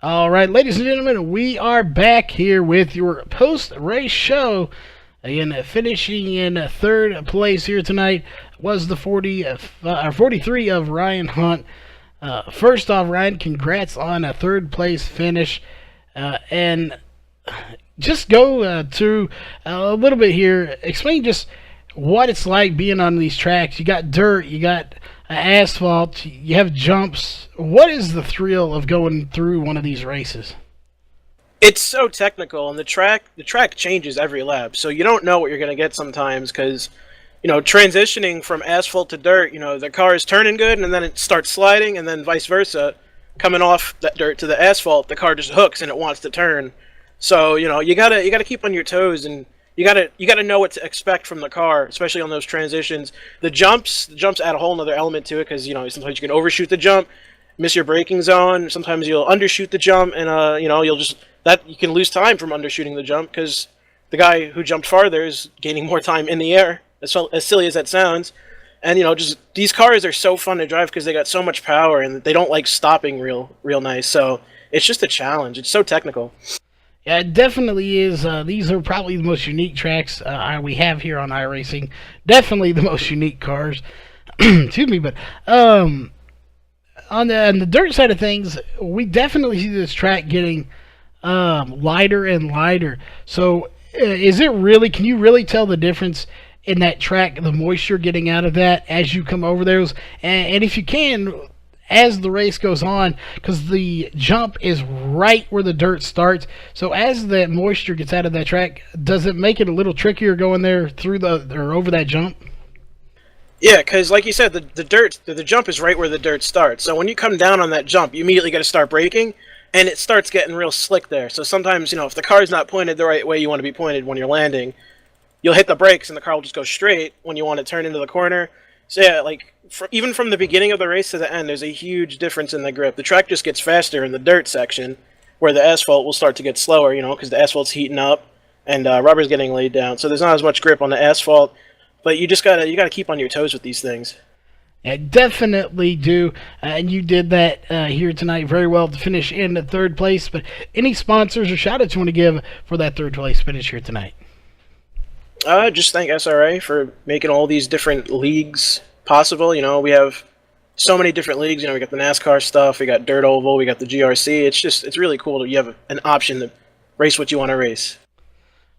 All right, ladies and gentlemen, we are back here with your post-race show. Again, finishing in 3rd place here tonight was the 43 of Ryan Hunt. First off, Ryan, congrats on a 3rd place finish. And just go through a little bit here. Explain just what it's like being on these tracks. You got dirt, you got asphalt, you have jumps. What is the thrill of going through one of these races? It's so technical, and the track changes every lap, so you don't know what you're going to get sometimes, because, you know, transitioning from asphalt to dirt, you know, the car is turning good, and then it starts sliding, and then vice versa. Coming off that dirt to the asphalt, the car just hooks, and it wants to turn. So, you know, you gotta keep on your toes, and you gotta know what to expect from the car, especially on those transitions. The jumps add a whole other element to it, because, you know, sometimes you can overshoot the jump, miss your braking zone. Sometimes you'll undershoot the jump, and you know, you can lose time from undershooting the jump, because the guy who jumped farther is gaining more time in the air. As silly as that sounds. And, you know, just these cars are so fun to drive because they got so much power, and they don't like stopping real nice. So it's just a challenge. It's so technical. Yeah, it definitely is. These are probably the most unique tracks we have here on iRacing. Definitely the most unique cars. Excuse me, but on the dirt side of things, we definitely see this track getting lighter and lighter. So, is it really? Can you really tell the difference in that track, the moisture getting out of that as you come over those? And if you can, as the race goes on, because the jump is right where the dirt starts. So as that moisture gets out of that track, does it make it a little trickier going there through or over that jump? Yeah, because like you said, the jump is right where the dirt starts. So when you come down on that jump, you immediately got to start braking, and it starts getting real slick there. So sometimes, if the car's not pointed the right way you want to be pointed when you're landing, you'll hit the brakes and the car will just go straight when you want to turn into the corner. So yeah, like even from the beginning of the race to the end, there's a huge difference in the grip. The track just gets faster in the dirt section, where the asphalt will start to get slower, because the asphalt's heating up and rubber's getting laid down. So there's not as much grip on the asphalt, but you gotta keep on your toes with these things. I definitely do, and you did that here tonight very well to finish in the third place. But any sponsors or shout-outs you want to give for that third place finish here tonight? Just thank SRA for making all these different leagues possible. We have so many different leagues. We got the NASCAR stuff, we got Dirt Oval, we got the GRC. It's really cool that you have an option to race what you want to race.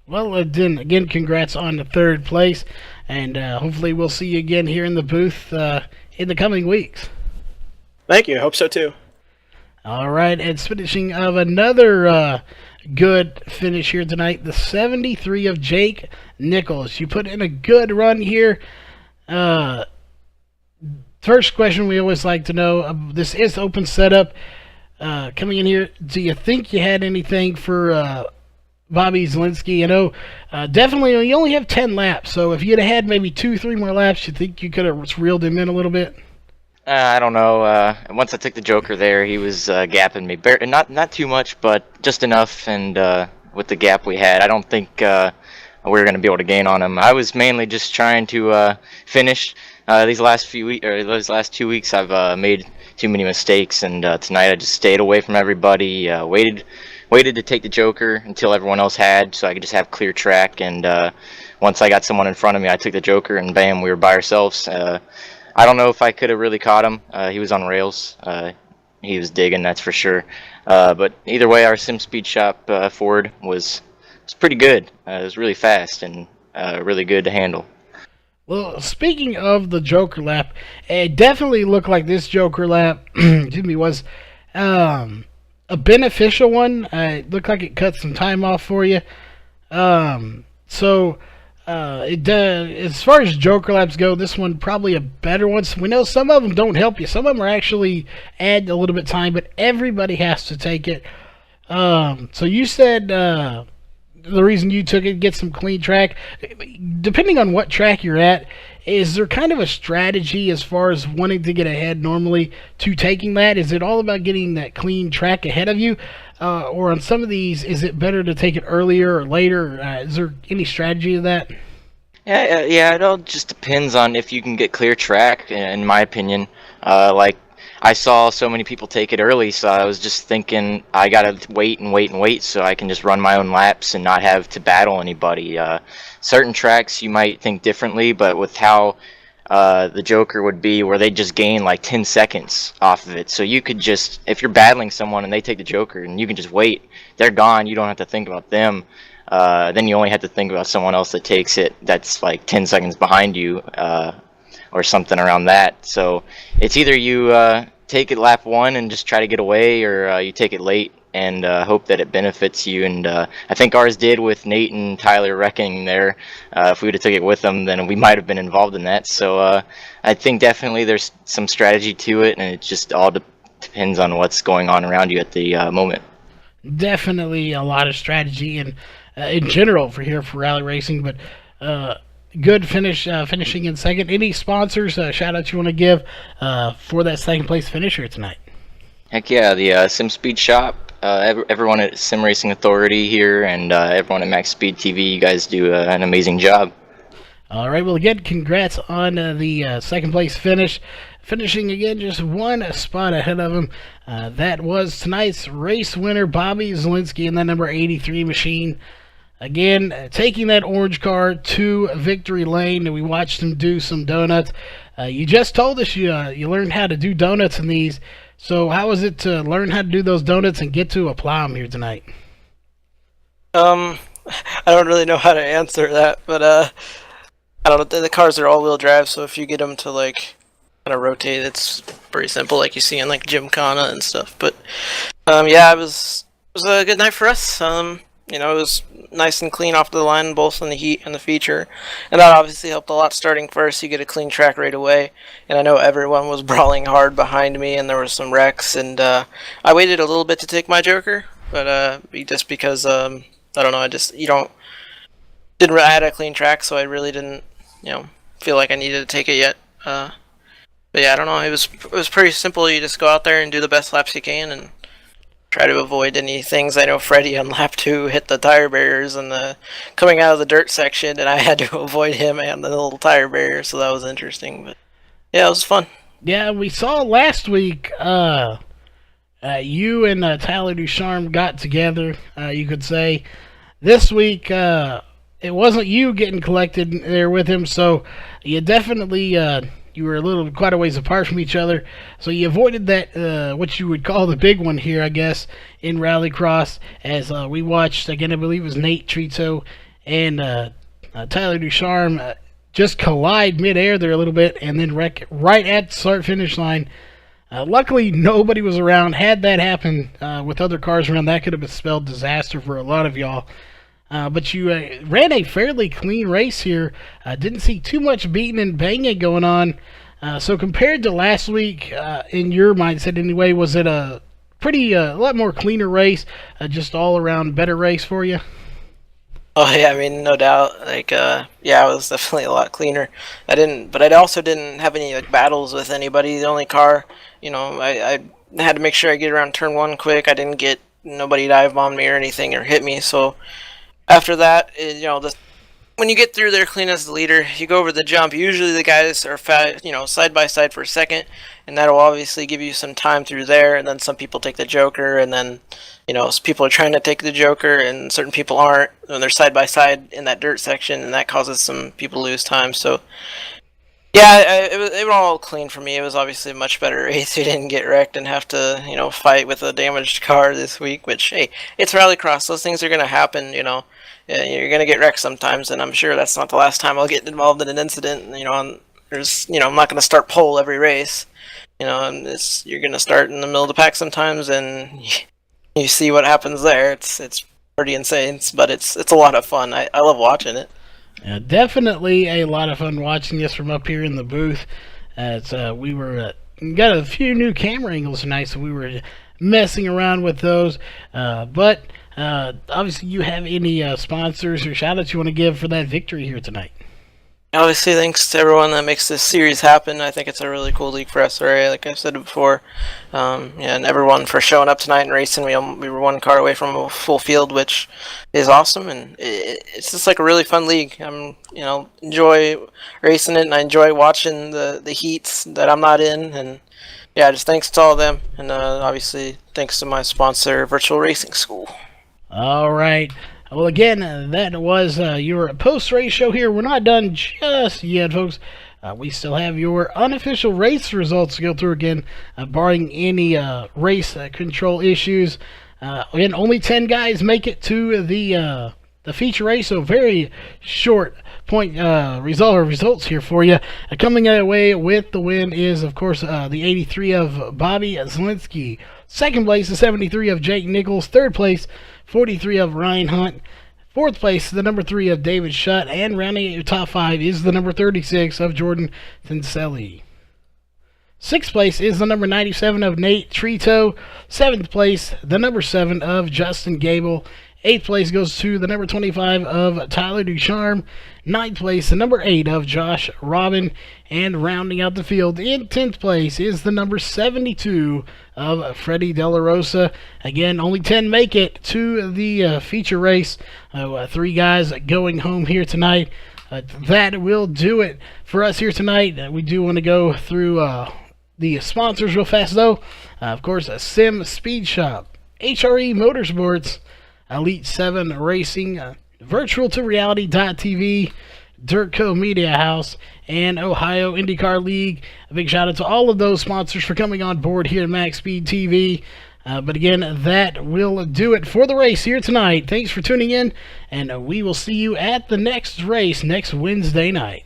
Well, then again, congrats on the third place, and hopefully we'll see you again here in the booth in the coming weeks. Thank you. I hope so too. All right, and finishing of another good finish here tonight, the 73 of Jake Nichols. You put in a good run here. First question we always like to know, this is open setup. Coming in here, do you think you had anything for Bobby Zielinski? Definitely you only have 10 laps, so if you'd have had maybe 2-3 more laps, you think you could have reeled him in a little bit? I don't know. Once I took the Joker there, he was gapping me. Not too much, but just enough. And with the gap we had, I don't think we were going to be able to gain on him. I was mainly just trying to finish. These last 2 weeks, I've made too many mistakes, and tonight I just stayed away from everybody. Waited to take the Joker until everyone else had, so I could just have clear track. And once I got someone in front of me, I took the Joker, and bam, we were by ourselves. I don't know if I could have really caught him. He was on rails. He was digging, that's for sure. But either way, our Sim Speed Shop Ford was pretty good. It was really fast and really good to handle. Well, speaking of the Joker lap, it definitely looked like this Joker lap was a beneficial one. It looked like it cut some time off for you. As far as Joker laps go, this one probably a better one. So we know some of them don't help you. Some of them are actually add a little bit of time, but everybody has to take it. So you said the reason you took it, get some clean track. Depending on what track you're at, is there kind of a strategy as far as wanting to get ahead normally to taking that? Is it all about getting that clean track ahead of you? Or on some of these, is it better to take it earlier or later? Is there any strategy to that? Yeah, it all just depends on if you can get clear track, in my opinion. Like, I saw so many people take it early, so I was just thinking I gotta wait so I can just run my own laps and not have to battle anybody. Certain tracks you might think differently, but with how the Joker would be, where they just gain like 10 seconds off of it. So you could just, if you're battling someone and they take the Joker and you can just wait, they're gone, you don't have to think about them. Then you only have to think about someone else that takes it that's like 10 seconds behind you, or something around that. So it's either you take it lap 1 and just try to get away, or you take it late and hope that it benefits you. And I think ours did with Nate and Tyler wrecking there. If we would have took it with them, then we might have been involved in that. So I think definitely there's some strategy to it, and it just all depends on what's going on around you at the moment. Definitely a lot of strategy and in general for rally racing, but good finishing in second. Any sponsors, shout outs you want to give for that second place finisher tonight? Heck yeah, the Sim Speed Shop, everyone at Sim Racing Authority here, and everyone at MaxSpeedTV. You guys do an amazing job. All right, well, again, congrats on the second place finish. Finishing again just one spot ahead of him. That was tonight's race winner, Bobby Zielinski, in that number 83 machine. Again, taking that orange car to victory lane, and we watched him do some donuts. You just told us you learned how to do donuts in these. So how was it to learn how to do those donuts and get to apply them here tonight? I don't really know how to answer that, but I don't know. The cars are all-wheel drive, so if you get them to like kind of rotate, it's pretty simple, like you see in like Gymkhana and stuff. But yeah, it was a good night for us. You know, it was nice and clean off the line, both in the heat and the feature, and that obviously helped a lot. Starting first, you get a clean track right away, and I know everyone was brawling hard behind me, and there were some wrecks, and I waited a little bit to take my Joker, but just because I don't know, didn't really, I had a clean track, so I really didn't, you know, feel like I needed to take it yet. But yeah, I don't know. It was pretty simple. You just go out there and do the best laps you can, and try to avoid any things. I know Freddie on lap 2 hit the tire barriers and coming out of the dirt section, and I had to avoid him and the little tire barrier, so that was interesting. But yeah, it was fun. Yeah, we saw last week you and Tyler Ducharme got together, you could say. This week, it wasn't you getting collected there with him, so you definitely you were quite a ways apart from each other, so you avoided that what you would call the big one here, I guess, in Rallycross, as we watched, again, I believe it was Nate Trito and Tyler Ducharme just collide midair there a little bit, and then wreck right at the start-finish line. Luckily, nobody was around. Had that happen with other cars around, that could have spelled disaster for a lot of y'all. But you ran a fairly clean race here. Didn't see too much beating and banging going on. So compared to last week, in your mindset anyway, was it a lot more cleaner race? Just all around better race for you? Oh yeah, I mean, no doubt. Like, yeah, it was definitely a lot cleaner. But I also didn't have any like battles with anybody. The only car, you know, I had to make sure I get around turn 1 quick. I didn't get nobody dive bombed me or anything or hit me. So after that, you know, when you get through there clean as the leader, you go over the jump. Usually the guys are side by side for a second, and that'll obviously give you some time through there. And then some people take the Joker, and then, you know, people are trying to take the Joker, and certain people aren't. And they're side by side in that dirt section, and that causes some people to lose time. So yeah, it was all clean for me. It was obviously a much better race. We didn't get wrecked and have to, you know, fight with a damaged car this week. Which, hey, it's Rallycross. Those things are gonna happen. You know, you're gonna get wrecked sometimes, and I'm sure that's not the last time I'll get involved in an incident. You know, I'm not gonna start pole every race. You know, and you're gonna start in the middle of the pack sometimes, and you see what happens there. It's pretty insane, but it's a lot of fun. I love watching it. Definitely a lot of fun watching this from up here in the booth. As we got a few new camera angles tonight, so we were messing around with those. But obviously, you have any sponsors or shout-outs you want to give for that victory here tonight? Obviously, thanks to everyone that makes this series happen. I think it's a really cool league for SRA, like I've said before. Yeah, and everyone for showing up tonight and racing. We were one car away from a full field, which is awesome, and it's just like a really fun league. Enjoy racing it, and I enjoy watching the heats that I'm not in, and yeah, just thanks to all of them, and obviously thanks to my sponsor, Virtual Racing School. All right. Well, again, that was your post-race show here. We're not done just yet, folks. We still have your unofficial race results to go through again, barring any race control issues. Again, only 10 guys make it to the feature race, so very short point results here for you. Coming away with the win is, of course, the 83 of Bobby Zielinski. Second place, the 73 of Jake Nichols. Third place, 43 of Ryan Hunt. Fourth place, the number 3 of David Shutt. And rounding out your top 5 is the number 36 of Jordan Tinselli. Sixth place is the number 97 of Nate Trito. Seventh place, the number 7 of Justin Gable. Eighth place goes to the number 25 of Tyler Ducharme. Ninth place, the number 8 of Josh Robin. And rounding out the field in 10th place is the number 72 of Freddie De La Rosa. Again, only 10 make it to the feature race. 3 guys going home here tonight. that will do it for us here tonight. We do want to go through the sponsors real fast, though. Of course, Sim Speed Shop, HRE Motorsports, Elite 7 Racing, Virtual to Reality.tv, Dirtco Media House, and Ohio IndyCar League. A big shout out to all of those sponsors for coming on board here at MaxSpeedTV. But again, that will do it for the race here tonight. Thanks for tuning in, and we will see you at the next race next Wednesday night.